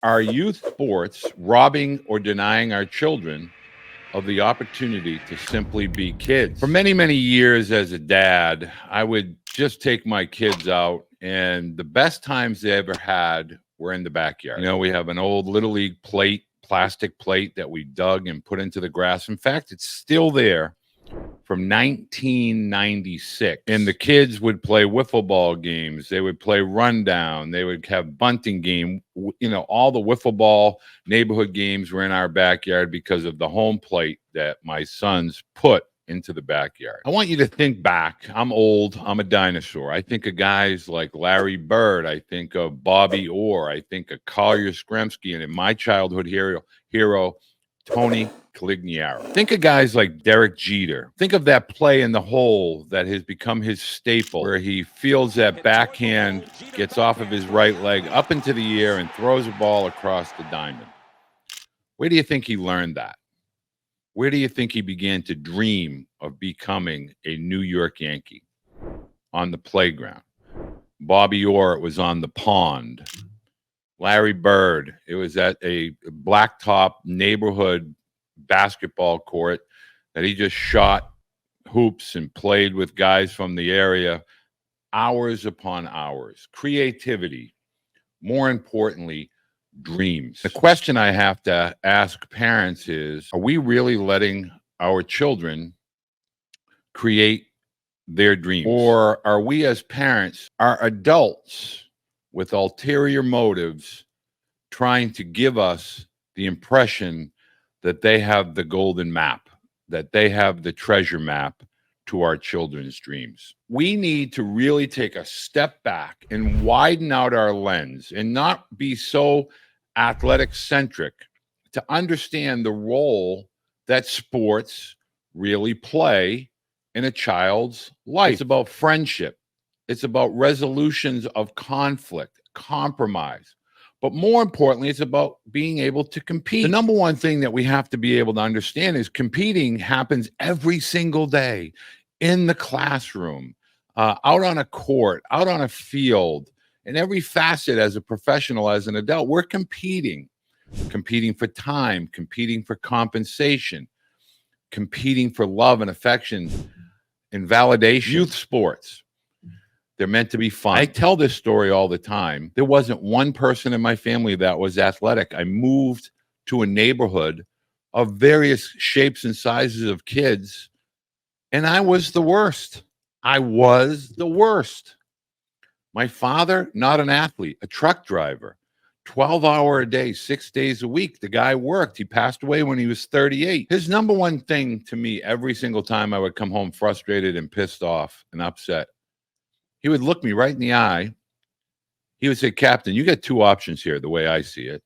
Are youth sports robbing or denying our children of the opportunity to simply be kids? For many, many years as a dad, I would just take my kids out, and the best times they ever had were in the backyard. You know, we have an old Little League plate, plastic plate that we dug and put into the grass. In fact, it's still there from 1996. And the kids would play wiffle ball games. They would play rundown. They would have bunting game. You know, all the wiffle ball neighborhood games were in our backyard because of the home plate that my sons put into the backyard. I want you to think back. I'm old. I'm a dinosaur. I think of guys like Larry Bird. I think of Bobby Orr. I think of Collier Skremsky. And in my childhood hero Tony Calignaro. Think of guys like Derek Jeter. Think of that play in the hole that has become his staple, where he feels that backhand, gets off of his right leg up into the air and throws a ball across the diamond. Where do you think he learned that? Where do you think he began to dream of becoming a New York Yankee? On the playground. Bobby Orr, it was on the pond. Larry Bird, it was at a blacktop neighborhood basketball court that he just shot hoops and played with guys from the area hours upon hours. Creativity, more importantly, dreams. The question I have to ask parents is, are we really letting our children create their dreams? Or are we as parents, are adults with ulterior motives trying to give us the impression that they have the golden map, that they have the treasure map to our children's dreams? We need to really take a step back and widen out our lens and not be so athletic centric, to understand the role that sports really play in a child's life. It's about friendship. It's about resolutions of conflict, compromise. But more importantly, it's about being able to compete. The number one thing that we have to be able to understand is competing happens every single day in the classroom, out on a court, out on a field, in every facet as a professional, as an adult. We're competing for time, competing for compensation, competing for love and affection and validation. Youth sports, they're meant to be fun. I tell this story all the time. There wasn't one person in my family that was athletic. I moved to a neighborhood of various shapes and sizes of kids, and I was the worst. I was the worst. My father, not an athlete, a truck driver, 12-hour a day, 6 days a week. The guy worked. He passed away when he was 38. His number one thing to me every single time I would come home frustrated and pissed off and upset, he would look me right in the eye. He would say, "Captain, you got two options here, the way I see it.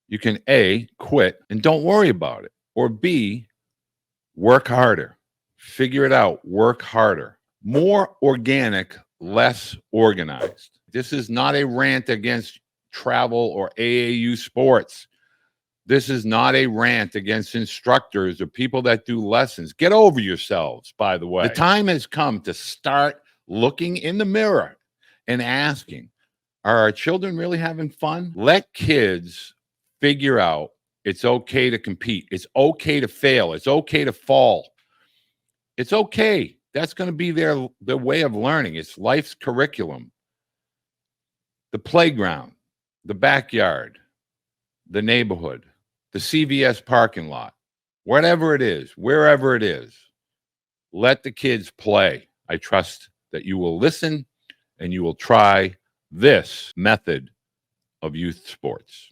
You can A, quit and don't worry about it, or B, work harder. Figure it out, work harder. More organic, less organized." This is not a rant against travel or AAU sports. This is not a rant against instructors or people that do lessons. Get over yourselves, by the way. The time has come to start looking in the mirror and asking, are our children really having fun? Let kids figure out it's okay to compete. It's okay to fail. It's okay to fall. It's okay. That's going to be their way of learning. It's life's curriculum. The playground, the backyard, the neighborhood, the CVS parking lot, whatever it is, wherever it is, let the kids play. I trust that you will listen and you will try this method of youth sports.